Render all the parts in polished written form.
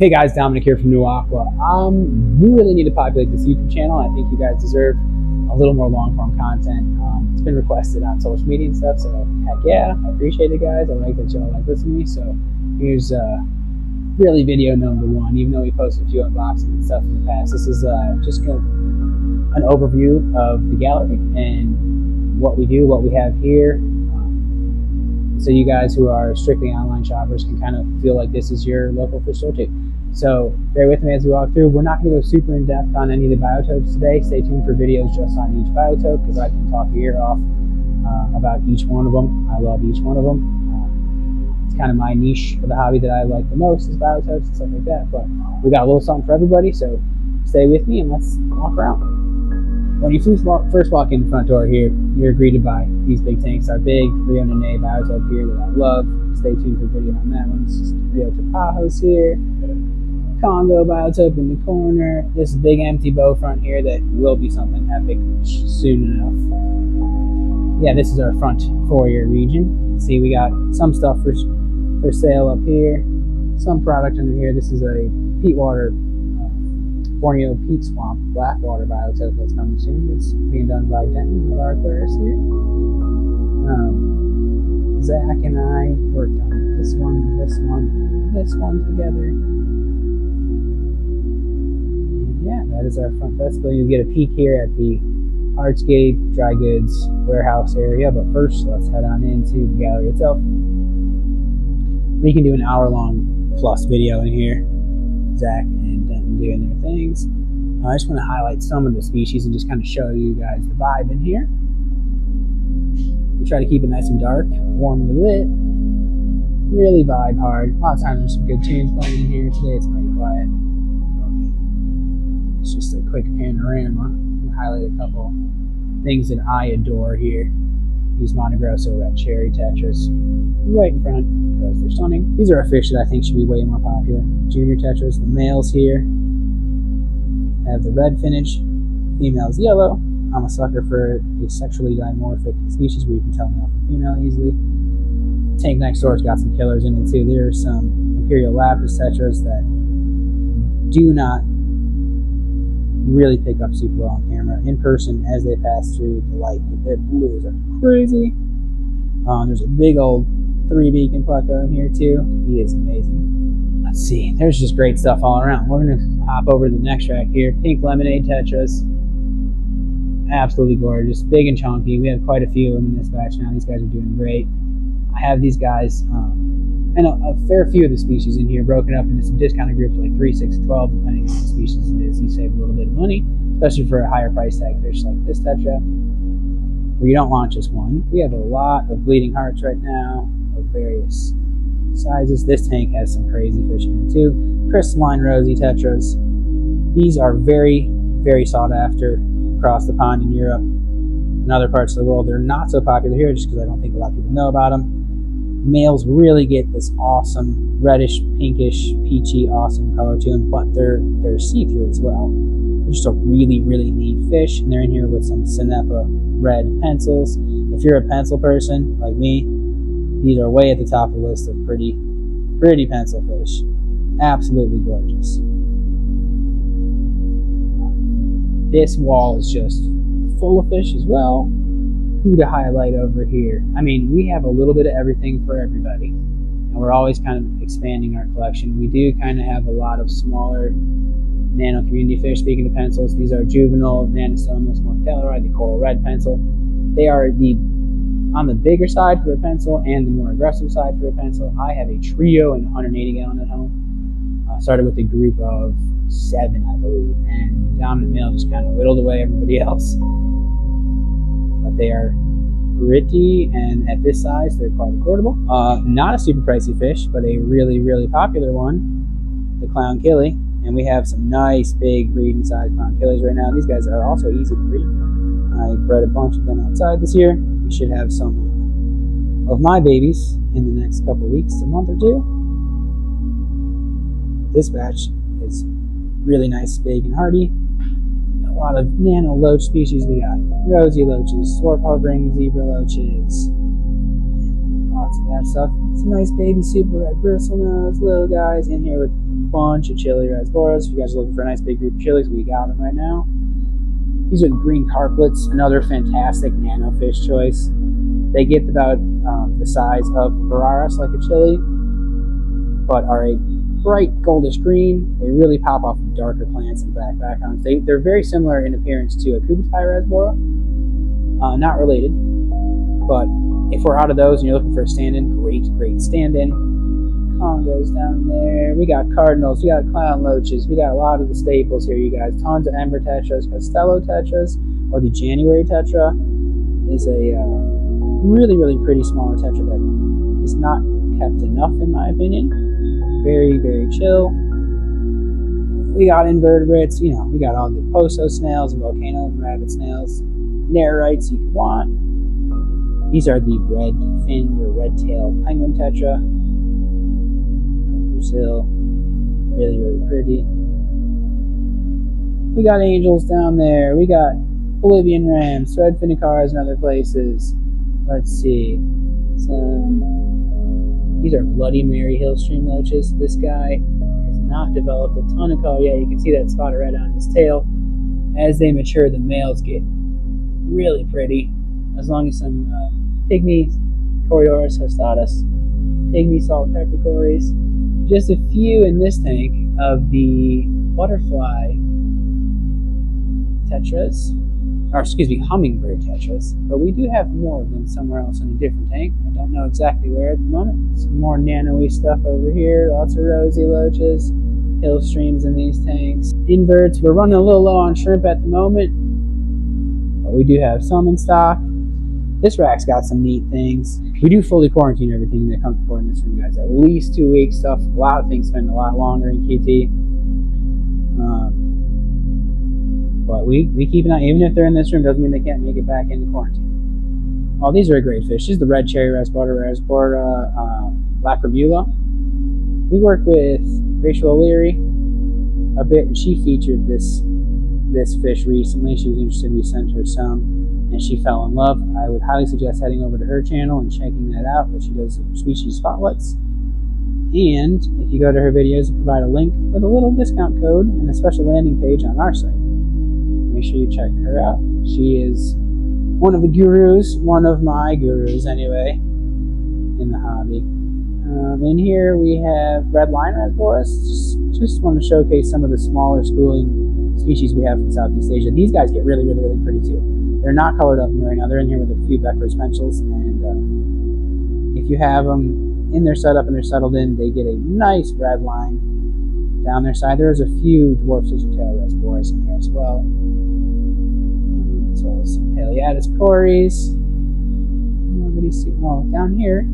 Hey guys, Dominic here from Nu Aqua. We really need to populate this YouTube channel. I think you guys deserve a little more long-form content. It's been requested on social media and stuff, so heck yeah, I appreciate it, guys. I like that y'all like listening to me. So here's really video number one, even though we posted a few unboxings and stuff in the past. This is just an overview of the gallery and what we do, what we have here. So you guys who are strictly online shoppers can kind of feel like this is your local fish store too. So bear with me as we walk through. We're not going to go super in depth on any of the biotopes today. Stay tuned for videos just on each biotope because I can talk your ear off about each one of them. I love each one of them. It's kind of my niche for the hobby that I like the most is biotopes and stuff like that. But we got a little something for everybody, so stay with me and let's walk around. When you first walk in the front door here, you're greeted by these big tanks. Our big Rio Nene biotope here that I love. Stay tuned for a video on that one. It's just Rio Tapajos here. Congo biotope in the corner. This big empty bow front here that will be something epic soon enough. Yeah, this is our front foyer region. See, we got some stuff for sale up here. Some product under here. This is a peat water Borneo peat swamp blackwater biotope that's coming soon. It's being done by Denton, one of our aquarists here. Zach and I worked on this one together. And yeah, that is our front vestibule. You get a peek here at the Hardscape Dry Goods warehouse area, but first let's head on into the gallery itself. We can do an hour-long plus video in here. Zach and Denton doing their things. I just want to highlight some of the species and just kind of show you guys the vibe in here. We try to keep it nice and dark, warmly lit, really vibe hard. A lot of times there's some good tunes playing in here. Today it's mighty quiet. It's just a quick panorama. I'll highlight a couple things that I adore here. These Monte Grosso red cherry tetras right in front because they're stunning. These are a fish that I think should be way more popular. Junior tetras, the males here have the red finish, female's yellow. I'm a sucker for a sexually dimorphic species where you can tell male from female easily. Tank next door's got some killers in it too. There are some Imperial Lapis tetras that do not really pick up super well on camera. In person, as they pass through the light, their blues are crazy. There's a big old 3-beacon pleco in here too. He is amazing. Let's see, there's just great stuff all around. We're gonna hop over to the next rack here. Pink lemonade tetras. Absolutely gorgeous, big and chunky. We have quite a few of them in this batch now. These guys are doing great. I have these guys, and a fair few of the species in here broken up into some discounted groups like 3, 6, 12, depending on the species it is. You save a little bit of money, especially for a higher price tag fish like this tetra, where you don't want just one. We have a lot of bleeding hearts right now of various sizes. This tank has some crazy fish in it too. Crystalline rosy tetras. These are very, very sought after across the pond in Europe and other parts of the world. They're not so popular here just because I don't think a lot of people know about them. Males really get this awesome reddish, pinkish, peachy, awesome color to them, but they're see-through as well. They're just a really, really neat fish, and they're in here with some Cinepa red pencils. If you're a pencil person like me, these are way at the top of the list of pretty pencil fish. Absolutely gorgeous. This wall is just full of fish as well. Who to highlight over here? I mean, we have a little bit of everything for everybody, and we're always kind of expanding our collection. We do kind of have a lot of smaller nano community fish. Speaking of pencils, these are juvenile Nanostomus mortellari, the coral red pencil. They are on the bigger side for a pencil and the more aggressive side for a pencil. I have a trio and 180 gallon at home. I started with a group of 7, I believe, and dominant male just kind of whittled away everybody else. But they are pretty, and at this size, they're quite affordable. Not a super pricey fish, but a really, really popular one, the clown killie. And we have some nice, big breeding size clown killies right now. These guys are also easy to breed. I bred a bunch of them outside this year. We should have some of my babies in the next couple weeks, a month or two. This batch is really nice, big, and hardy. A lot of nano loach species. We got rosy loaches, swarf hovering zebra loaches, lots of that stuff. Some nice baby super red bristlenose, little guys in here with a bunch of chili rasboras. If you guys are looking for a nice big group of chilies, we got them right now. These are the green carplets, another fantastic nano fish choice. They get about the size of Veraris, like a chili, but are a bright goldish green. They really pop off of darker plants and black backgrounds. They're very similar in appearance to a Kubutai rasbora. Not related, but if we're out of those and you're looking for a stand-in, great stand-in. Congos down there. We got cardinals, we got clown loaches, we got a lot of the staples here, you guys. Tons of ember tetras, Costello tetras, or the January tetra is a really pretty smaller tetra that is not kept enough, in my opinion. Very chill. We got invertebrates, you know, we got all the poso snails and volcano and rabbit snails, Nerrites you could want. These are the red finned or red tailed penguin tetra from Brazil. Really pretty. We got angels down there. We got Bolivian rams, thread finicars, and other places. Let's see. These are Bloody Mary Hillstream loaches. This guy has not developed a ton of color yet. You can see that spot of red on his tail. As they mature, the males get really pretty. As long as some pygmy Coriolis hostatus, pygmy salt peppercorys. Just a few in this tank of the butterfly tetras, or excuse me, hummingbird tetras, but we do have more of them somewhere else in a different tank. I don't know exactly where at the moment. Some more nano-y stuff over here, lots of rosy loaches, hill streams in these tanks. Inverts, we're running a little low on shrimp at the moment, but we do have some in stock. This rack's got some neat things. We do fully quarantine everything that comes before in this room, guys. At least 2 weeks stuff. A lot of things spend a lot longer in QT. But we keep an eye. Even if they're in this room, doesn't mean they can't make it back into quarantine. Oh, these are a great fish. This is the red cherry rasbora lacrimula. We worked with Rachel O'Leary a bit, and she featured this fish recently. She was interested. We sent her some, and she fell in love. I would highly suggest heading over to her channel and checking that out, where she does species spotlights. And if you go to her videos and provide a link with a little discount code and a special landing page on our site, make sure you check her out. She is one of the gurus, one of my gurus anyway, in the hobby. In here we have red line rasboras. Just want to showcase some of the smaller schooling species we have from Southeast Asia. These guys get really pretty too. They're not colored up in here right now. They're in here with a few vector pencils, and if you have them in their setup and they're settled in, they get a nice red line down their side. There's a few dwarf scissor-tail rasboras in there as well, as well as some Paleatus cories. Nobody's seen. Well, down here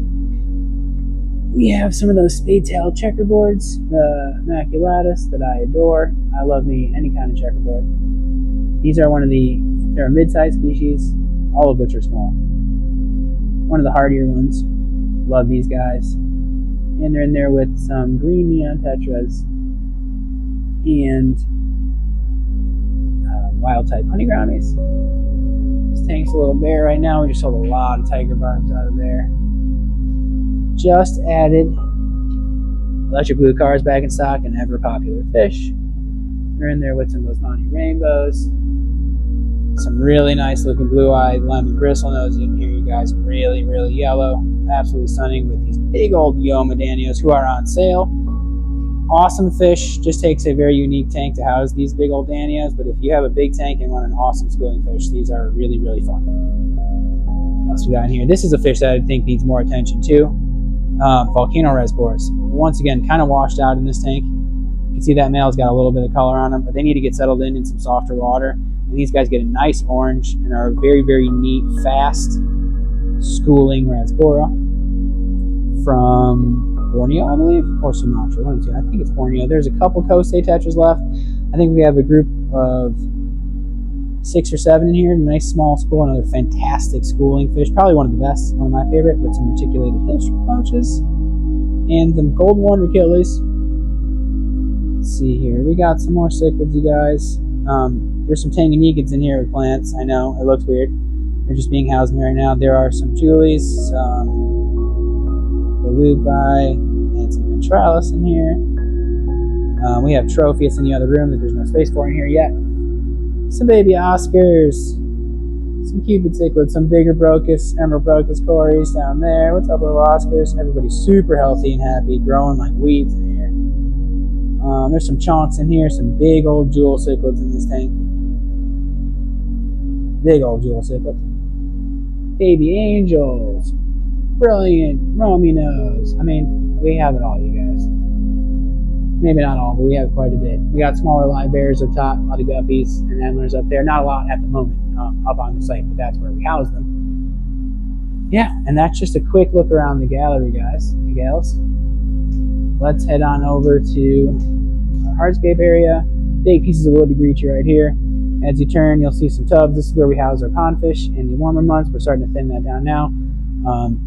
we have some of those spade-tailed checkerboards, the maculatus that I adore. I love me any kind of checkerboard. These are they're a mid-sized species, all of which are small. One of the hardier ones. Love these guys. And they're in there with some green neon tetras and wild-type honey brownies. This tank's a little bare right now. We just sold a lot of tiger barbs out of there. Just added electric blue cars back in stock, an ever-popular fish. They're in there with some Bosmani rainbows. Some really nice looking blue-eyed lemon bristlenose in here, you guys. Really yellow. Absolutely stunning with these big old Yoma Danios who are on sale. Awesome fish. Just takes a very unique tank to house these big old Danios, but if you have a big tank and want an awesome schooling fish, these are really fun. What else we got in here? This is a fish that I think needs more attention too. Volcano rasboras. Once again, kind of washed out in this tank. You can see that male's got a little bit of color on them, but they need to get settled in some softer water. And these guys get a nice orange and are a very neat, fast schooling rasbora from Borneo, I believe, or Sumatra. One of the two. I think it's Borneo. There's a couple Kosei tetras left. I think we have a group of 6 or 7 in here. Nice small school, another fantastic schooling fish. Probably one of the best, one of my favorite, with some reticulated hillstream loaches. And the golden wonder killies. Let's see here. We got some more cichlids, you guys. There's some Tanganyikans in here with plants. I know, it looks weird. They're just being housed in here right now. There are some Julies, aqualupi, and some ventralis in here. We have Tropheus in the other room that there's no space for in here yet. Some baby Oscars, some Cupid cichlids, some bigger Brocus, Emerald Brocus cories down there. What's up, little Oscars? Everybody's super healthy and happy, growing like weeds in here. There's some chonks in here, some big old jewel cichlids in this tank. Big old jewel cichlids. Baby angels. Brilliant Rominos. I mean, we have it all, you guys. Maybe not all, but we have quite a bit. We got smaller live bears up top, a lot of guppies and antlers up there. Not a lot at the moment up on the site, but that's where we house them. Yeah, and that's just a quick look around the gallery, guys and gals. Let's head on over to our hardscape area. Big pieces of wood to greet you right here. As you turn, you'll see some tubs. This is where we house our pondfish in the warmer months. We're starting to thin that down now.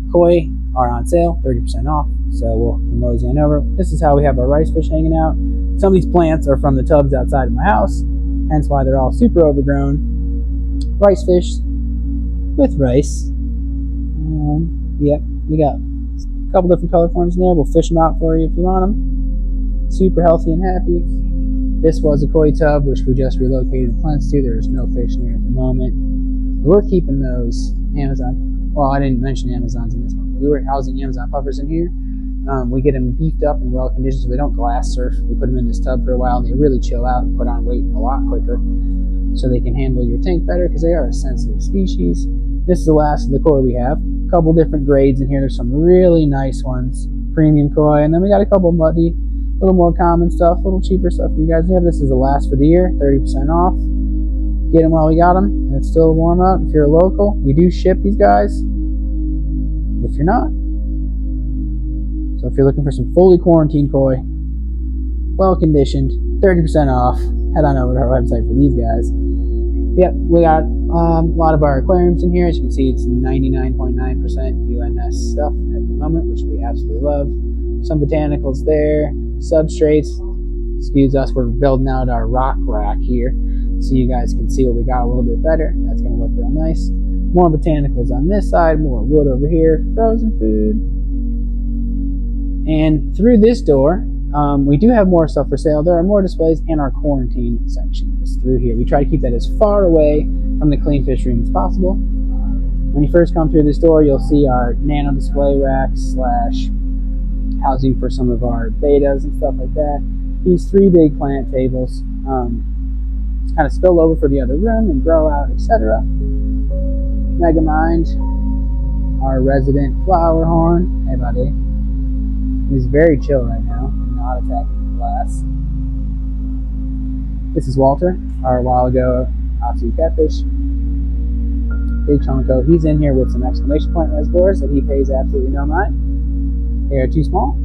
Koi are on sale, 30% off, so we'll mosey on over. This is how we have our rice fish hanging out. Some of these plants are from the tubs outside of my house, hence why they're all super overgrown. Rice fish with rice. Yep, we got a couple different color forms in there. We'll fish them out for you if you want them. Super healthy and happy. This was a koi tub, which we just relocated plants to. There's no fish in here at the moment. We're keeping those Amazon. Well, I didn't mention Amazons in this one. We were housing Amazon puffers in here. We get them beefed up and well conditioned so they don't glass surf. We put them in this tub for a while and they really chill out and put on weight a lot quicker so they can handle your tank better because they are a sensitive species. This is the last of the koi we have. A couple different grades in here. There's some really nice ones. Premium koi. And then we got a couple muddy, a little more common stuff, a little cheaper stuff for you guys here. This is the last for the year, 30% off. Get them while we got them, and it's still warm out. If you're a local, we do ship these guys. If you're not, so if you're looking for some fully quarantined koi, well conditioned, 30% off, head on over to our website for these guys. Yep, we got a lot of our aquariums in here. As you can see, it's 99.9% UNS stuff at the moment, which we absolutely love. Some botanicals there, substrates. Excuse us, we're building out our rock rack here so you guys can see what we got a little bit better. That's going to look real nice. More botanicals on this side, more wood over here, frozen food. And through this door, we do have more stuff for sale. There are more displays, and our quarantine section is through here. We try to keep that as far away from the clean fish room as possible. When you first come through this door, you'll see our nano display racks / housing for some of our betas and stuff like that. These 3 big plant tables kind of spill over for the other room and grow out, etc. Megamind, our resident flower horn. Hey, buddy. He's very chill right now, not attacking the glass. This is Walter, our a while ago Atsu catfish. Big chonko. He's in here with some exclamation point reservoirs that he pays absolutely no mind. They are too small.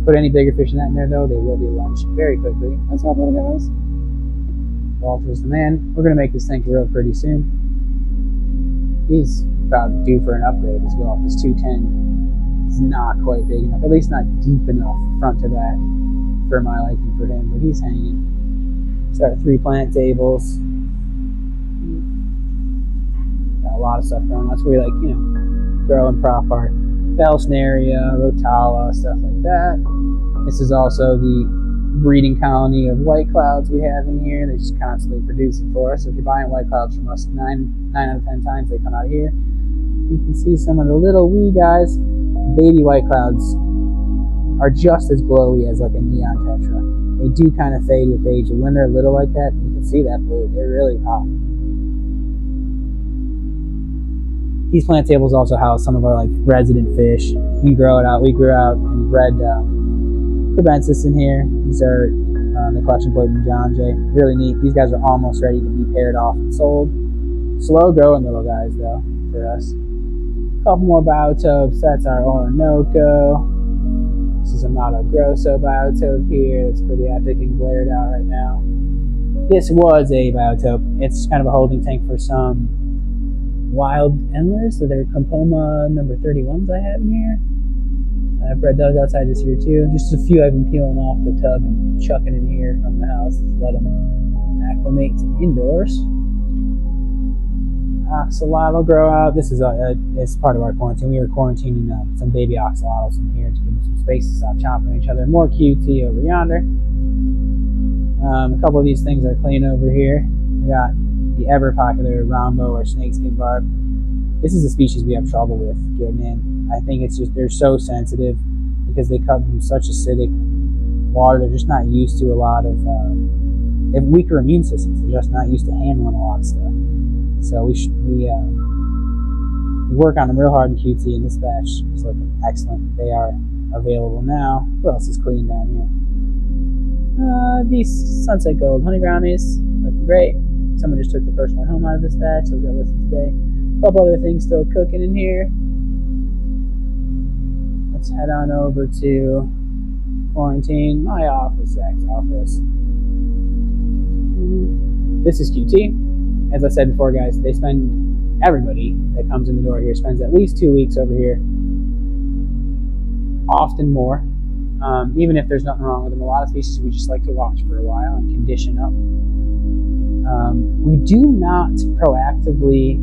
Put any bigger fish in that in there, though, they will be lunch very quickly. What's up, little guys? Walter's the man. We're going to make this tank real pretty soon. He's about due for an upgrade as well. This 210 is not quite big enough, at least not deep enough front to back for my liking for him, but he's hanging. Start 3 plant tables. Got a lot of stuff growing. That's where we grow and prop our Belsnaria, Rotala, stuff like that. This is also the breeding colony of white clouds we have in here. They just constantly produce it for us. So if you're buying white clouds from us, 9 out of 10 times they come out of here. You can see some of the little wee guys. Baby white clouds are just as glowy as like a neon tetra. They do kind of fade with age, and when they're little like that, you can see that blue. They're really hot. These plant tables also house some of our resident fish. You can grow it out. We grew out and bred Crebensis in here. These are the collection plate from John Jay. Really neat. These guys are almost ready to be paired off and sold. Slow growing little guys though for us. A couple more biotopes. That's our Orinoco. This is a Mato Grosso biotope here. It's pretty epic and glared out right now. This was a biotope. It's kind of a holding tank for some wild endlers. So they're Compoma number 31s I have in here. I've bred those outside this year too. Just a few I've been peeling off the tub and chucking in here from the house to let them acclimate to indoors. Axolotl grow out. This is it's part of our quarantine. We were quarantining some baby axolotls in here to give them some space to stop chomping each other. More QT over yonder. A couple of these things are clean over here. We got the ever popular Rombo or snakeskin barb. This is a species we have trouble with getting in. I think it's just they're so sensitive because they come from such acidic water. They're just not used to a lot of. They have weaker immune systems. They're just not used to handling a lot of stuff. So we work on them real hard in QT, and this batch is looking excellent. They are available now. What else is clean down here? These sunset gold honey brownies looking great. Someone just took the first one home out of this batch, so we got listed today. A couple other things still cooking in here. Let's head on over to quarantine, my office, Zach's office. This is QT. As I said before, guys, everybody that comes in the door here spends at least 2 weeks over here, often more. Even if there's nothing wrong with them, a lot of species we just like to watch for a while and condition up. We do not proactively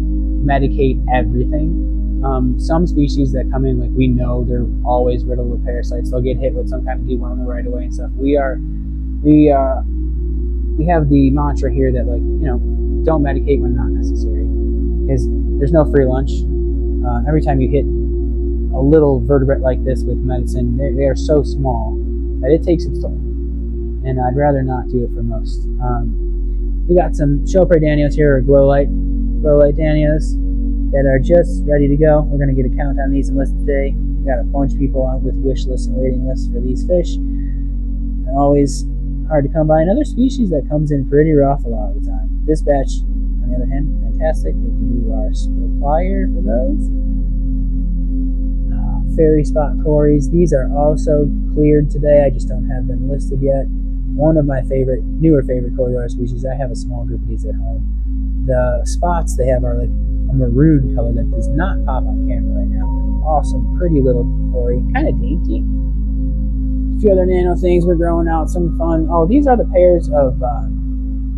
medicate everything. Some species that come in, like we know they're always riddled with parasites. They'll get hit with some kind of dewormer right away and stuff. We have the mantra here that, like, you know, don't medicate when not necessary, because there's no free lunch. Every time you hit a little vertebrate like this with medicine, they are so small that it takes its toll, and I'd rather not do it for most. We got some Chopra Danios here, or glow light Danios, that are just ready to go. We're going to get a count on these and list today. We got a bunch of people out with wish lists and waiting lists for these fish. They're always hard to come by. Another species that comes in pretty rough a lot of the time. This batch, on the other hand, fantastic. They can do our supplier for those. Fairy spot cories. These are also cleared today. I just don't have them listed yet. One of my newer favorite coryora species. I have a small group of these at home. The spots they have are like a maroon color that does not pop on camera right now. Awesome, pretty little cory, kind of dainty. A few other nano things we're growing out, some fun. Oh, these are the pairs of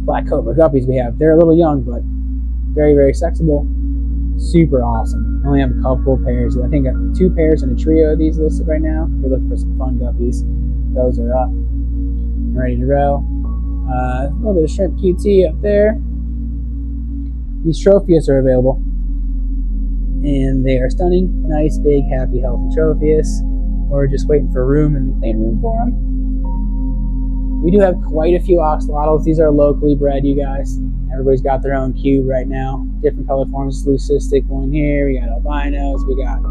black cobra guppies we have. They're a little young, but very, very sexable. Super awesome. I only have a couple pairs. I think I got 2 pairs and a trio of these listed right now. If you're looking for some fun guppies, those are up and ready to roll. A little bit of shrimp QT up there. These Tropheus are available, and they are stunning. Nice, big, happy, healthy Tropheus. We're just waiting for room in the clean room for them. We do have quite a few axolotls. These are locally bred, you guys. Everybody's got their own cube right now. Different color forms. Leucistic one here. We got albinos. We got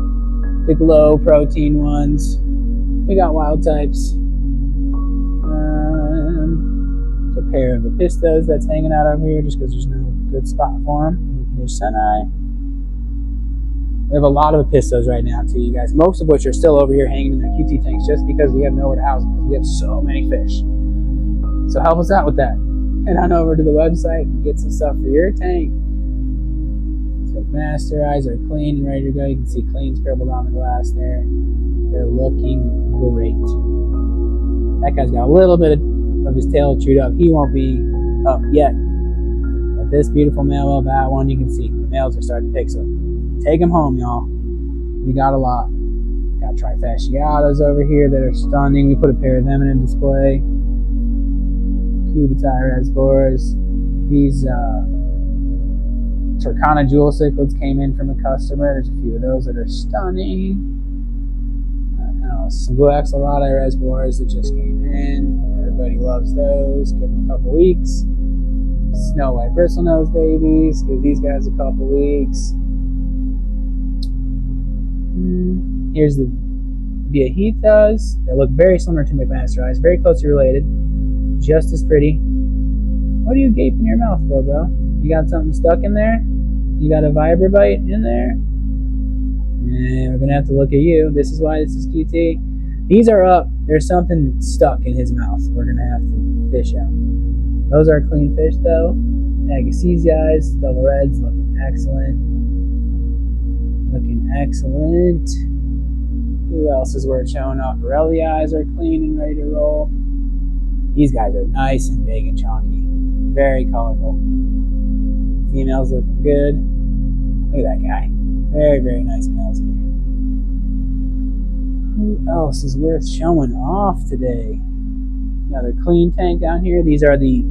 the glow protein ones. We got wild types. There's a pair of apistos that's hanging out over here just because there's no good spot for them. Here's Senai. We have a lot of apistos right now too, you guys. Most of which are still over here hanging in their QT tanks just because we have nowhere to house them, because we have so many fish. So help us out with that. Head on over to the website and get some stuff for your tank. So master eyes are clean and ready to go. You can see clean scribbled on the glass there. They're looking great. That guy's got a little bit of his tail chewed up. He won't be up yet. But this beautiful male whale bat one, you can see the males are starting to pick, so take them home, y'all. We got a lot. Got trifasciatas over here that are stunning. We put a pair of them in a display. Cubitai reservoirs. These Turkana jewel cichlids came in from a customer. There's a few of those that are stunning. Some blue axolotl reservoirs that just came in. Everybody loves those. Give them a couple weeks. Snow white bristlenose babies. Give these guys a couple weeks. Here's the Viejitas. They look very similar to McMaster eyes. Very closely related. Just as pretty. What are you gaping your mouth for, bro? You got something stuck in there? You got a vibrobite in there? We're going to have to look at you. This is why this is QT. These are up. There's something stuck in his mouth. We're going to have to fish out. Those are clean fish, though. Agassiz eyes, double reds, looking excellent. Looking excellent. Who else is worth showing off? Borelli eyes are clean and ready to roll. These guys are nice and big and chunky. Very colorful. Females looking good. Look at that guy. Very, very nice males in here. Who else is worth showing off today? Another clean tank down here. These are the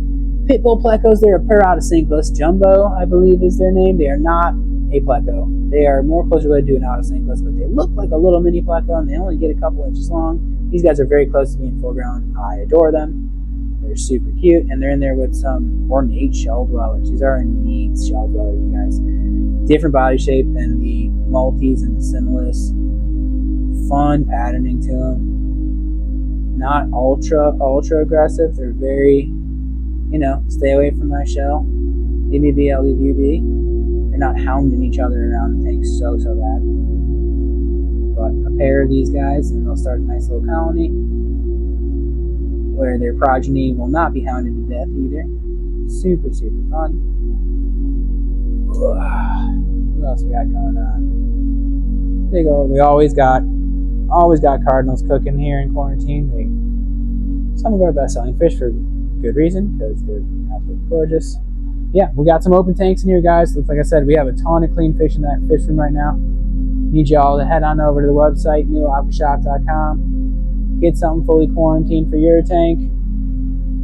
Pitbull plecos. They're a Paradosynclus. Jumbo, I believe, is their name. They are not a pleco. They are more closely related to an Autosynclus, but they look like a little mini pleco, and they only get a couple inches long. These guys are very close to being full grown. I adore them. They're super cute, and they're in there with some ornate shell dwellers. These are a neat shell dweller, you guys. Different body shape than the Maltese and the Similis. Fun patterning to them. Not ultra aggressive. They're very, stay away from my shell. DBB, LDVB. They're not hounding each other around the tank so bad. But a pair of these guys, and they'll start a nice little colony where their progeny will not be hounded to death either. Super fun. What else we got going on? Big old, we always got cardinals cooking here in quarantine. Some of our best-selling fish for good reason, because they're absolutely gorgeous. Yeah, we got some open tanks in here, guys. Like I said, we have a ton of clean fish in that fish room right now. Need y'all to head on over to the website, nuaquashop.com. Get something fully quarantined for your tank.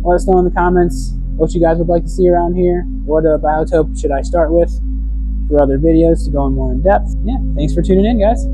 Let us know in the comments what you guys would like to see around here. What biotope should I start with for other videos to go in more in depth? Yeah, thanks for tuning in, guys.